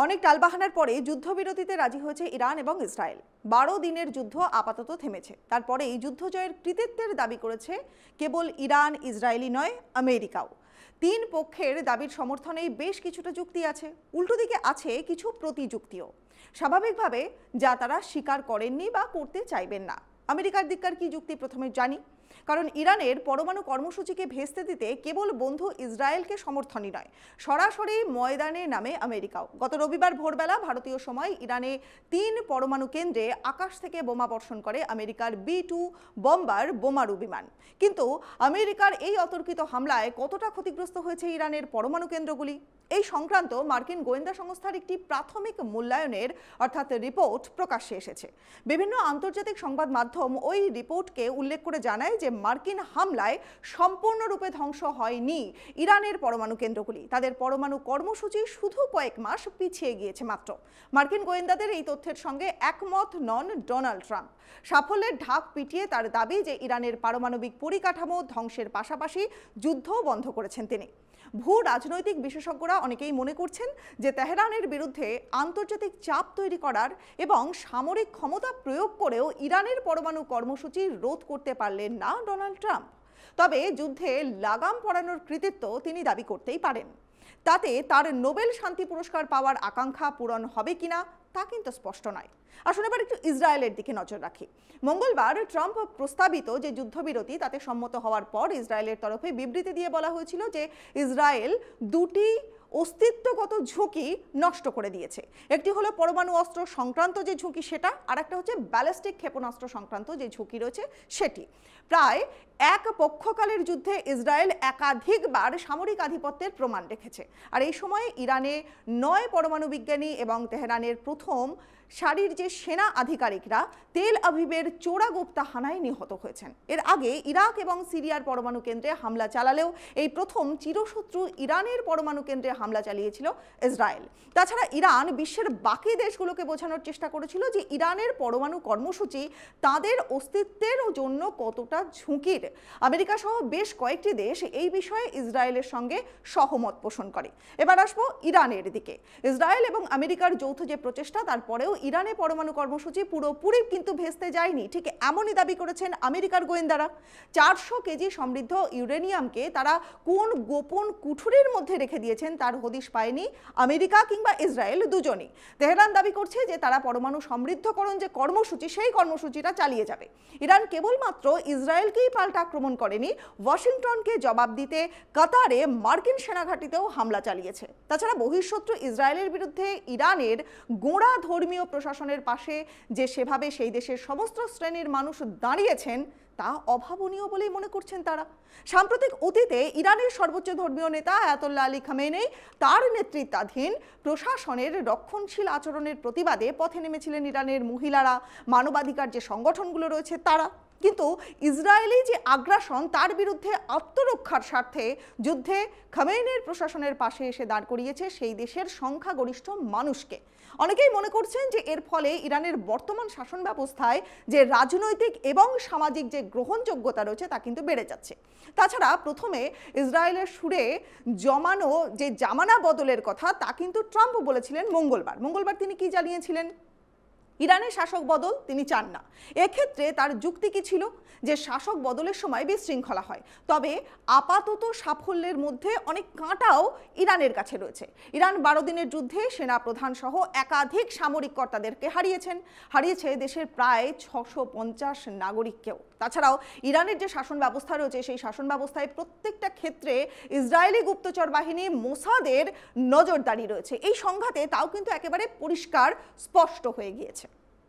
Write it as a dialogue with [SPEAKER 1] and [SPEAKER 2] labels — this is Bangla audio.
[SPEAKER 1] অনেক টালবাহানার পরে যুদ্ধবিরতিতে রাজি হয়েছে ইরান এবং ইসরায়েল। 12 দিনের যুদ্ধ আপাতত থেমেছে। তারপরে এই যুদ্ধ জয়ের কৃতিত্বের দাবি করেছে কেবল ইরান, ইসরায়েলই নয়, আমেরিকাও। তিন পক্ষের দাবির সমর্থনেই বেশ কিছুটা যুক্তি আছে, উল্টো দিকে আছে কিছু প্রতিযুক্তিও। স্বাভাবিকভাবে যা তারা স্বীকার করেননি বা করতে চাইবেন না। আমেরিকার দিককার কি যুক্তি প্রথমে জানি। কারণ ইরানের পরমাণু কর্মসূচিকে ভেস্তে দিতে কেবল বন্ধু ইসরায়েলকে সমর্থনই নয়, সরাসরি ময়দানে নামে আমেরিকাও। গত রবিবার ভোরবেলা ভারতীয় সময় ইরানে 3 পরমাণু কেন্দ্রে আকাশ থেকে বোমা বর্ষণ করে আমেরিকার B-2 বম্বার বোমারু বিমান। কিন্তু আমেরিকার এই অতর্কিত হামলায় কতটা ক্ষতিগ্রস্ত হয়েছে ইরানের পরমাণু কেন্দ্রগুলি, এই সংক্রান্ত মার্কিন গোয়েন্দা সংস্থার একটি প্রাথমিক মূল্যায়নের অর্থাৎ রিপোর্ট প্রকাশ্যে এসেছে। বিভিন্ন আন্তর্জাতিক সংবাদ মাধ্যম ওই রিপোর্টকে উল্লেখ করে জানায় যে মার্কিন হামলায় সম্পূর্ণরূপে ধ্বংস হয়নি ইরানের পরমাণু কেন্দ্রগুলি। তাদের পরমাণু কর্মসূচি শুধু কয়েক মাস পিছিয়ে গিয়েছে মাত্র। মার্কিন গোয়েন্দাদের এই তথ্যের সঙ্গে একমত নন ডোনাল্ড ট্রাম্প। সাফল্যের ঢাক পিটিয়ে তার দাবি যে ইরানের পারমাণবিক পরিকাঠামো ধ্বংসের পাশাপাশি যুদ্ধও বন্ধ করেছেন তিনি। ভূ রাজনৈতিক বিশেষজ্ঞরা অনেকেই মনে করছেন যে তেহরানের বিরুদ্ধে আন্তর্জাতিক চাপ তৈরি করার এবং সামরিক ক্ষমতা প্রয়োগ করেও ইরানের পরমাণু কর্মসূচি রোধ করতে পারলেন না ডোনাল্ড ট্রাম্প। তবে যুদ্ধে লাগাম পরানোর কৃতিত্ব তিনি দাবি করতেই পারেন। তাতে তার নোবেল শান্তি পুরস্কার পাওয়ার আকাঙ্ক্ষা পূরণ হবে কিনা তা কিন্তু স্পষ্ট নয়। আসুন এবার একটু ইসরায়েলের দিকে নজর রাখি। মঙ্গলবার ট্রাম্প প্রস্তাবিত যে যুদ্ধবিরতি তাতে সম্মত হওয়ার পর ইসরায়েলের তরফে বিবৃতি দিয়ে বলা হয়েছিল যে ইসরায়েল দুটি অস্তিত্বগত ঝুঁকি নষ্ট করে দিয়েছে। একটি হলো পরমাণু অস্ত্র সংক্রান্ত যে ঝুঁকি সেটা, আর একটা হচ্ছে ব্যালিস্টিক ক্ষেপণাস্ত্র সংক্রান্ত যে ঝুঁকি রয়েছে সেটি। প্রায় এক পক্ষকালের যুদ্ধে ইসরায়েল একাধিকবার সামরিক আধিপত্যের প্রমাণ রেখেছে। আর এই সময়ে ইরানে 9 পরমাণু বিজ্ঞানী এবং তেহরানের প্রথম সারির যে সেনা আধিকারিকরা তেল আভিবের চোরাগোপ্তা হানায় নিহত হয়েছেন। এর আগে ইরাক এবং সিরিয়ার পরমাণু কেন্দ্রে হামলা চালালেও এই প্রথম চিরশত্রু ইরানের পরমাণু কেন্দ্রে হামলা চালিয়েছিল ইসরায়েল। তাছাড়া ইরান বিশ্বের বাকি দেশগুলোকে বোঝানোর চেষ্টা করেছিল যে ইরানের পরমাণু কর্মসূচি তাদের অস্তিত্বের জন্য কতটা ঝুঁকির। আমেরিকা সহ বেশ কয়েকটি দেশ এই বিষয়ে ইসরায়েলের সঙ্গে সহমত পোষণ করে। এবার আসবো ইরানের দিকে। ইসরায়েল এবং আমেরিকার যৌথ যে প্রচেষ্টা, তারপরেও ইরানে পরমাণু কর্মসূচি পুরোপুরি কিন্তু ভেস্তে যায়নি, ঠিক এমনই দাবি করেছেন আমেরিকার গোয়েন্দারা। 400 কেজি সমৃদ্ধ ইউরেনিয়ামকে তারা কোন গোপন কুঠুরির মধ্যে রেখে দিয়েছেন তার হদিশ পায়নি আমেরিকা কিংবা ইসরায়েল দুজনই। তেহরান দাবি করছে যে তারা পরমাণু সমৃদ্ধকরণ যে কর্মসূচি সেই কর্মসূচিটা চালিয়ে যাবে। ইরান কেবলমাত্র ইসরায়েলকেই পাল্টা আক্রমণ করেনি, ওয়াশিংটনকে জবাব দিতে কাতারে মার্কিন সেনাঘাঁটিতেও হামলা চালিয়েছে। তাছাড়া বহিঃশত্রু ইসরায়েলের বিরুদ্ধে ইরানের গোঁড়া ধর্মীয় প্রশাসনের পাশে যে সেভাবে সেই দেশের সমস্ত শ্রেণীর মানুষ দাঁড়িয়েছেন তা অভাবনীয় বলেই মনে করছেন তারা। সাম্প্রতিক অতীতে ইরানের সর্বোচ্চ ধর্মীয় নেতা আয়াতুল্লাহ আলী খামেনেই তার নেতৃত্বাধীন প্রশাসনের রক্ষণশীল আচরণের প্রতিবাদে পথে নেমেছিলেন ইরানের মহিলারা, মানবাধিকার যে সংগঠনগুলো রয়েছে তারা। কিন্তু ইসরায়েলি যে আগ্রাসন তার বিরুদ্ধে আত্মরক্ষার স্বার্থে যুদ্ধে খামেনেইর প্রশাসনের পাশে এসে দাঁড় করিয়েছে সেই দেশের সংখ্যাগরিষ্ঠ মানুষকে। অনেকেই মনে করছেন যে এর ফলে ইরানের বর্তমান শাসন ব্যবস্থায় যে রাজনৈতিক এবং সামাজিক যে গ্রহণযোগ্যতা রয়েছে তা কিন্তু বেড়ে যাচ্ছে। তাছাড়া প্রথমে ইসরায়েলের সুরে জমানো যে জামানা বদলের কথা তা কিন্তু ট্রাম্প বলেছিলেন মঙ্গলবার তিনি কি জানিয়েছিলেন? ইরানের শাসক বদল তিনি চান না। এক্ষেত্রে তার যুক্তি কি ছিল? যে শাসক বদলের সময় বিশৃঙ্খলা হয়, তবে আপাতত সাফল্যের মধ্যে অনেক কাঁটাও ইরানের কাছে রয়েছে। ইরান 12 দিনের যুদ্ধে সেনা প্রধান সহ একাধিক সামরিক কর্তাদেরকে হারিয়েছে দেশের প্রায় 650 নাগরিককেও। তাছাড়াও ইরানের যে শাসন ব্যবস্থা রয়েছে সেই শাসন ব্যবস্থায় প্রত্যেকটা ক্ষেত্রে ইসরায়েলি গুপ্তচর বাহিনী মোসাদের নজরদারি রয়েছে। এই সংঘাতে তাও কিন্তু একেবারে পরিষ্কার স্পষ্ট হয়ে গিয়েছে।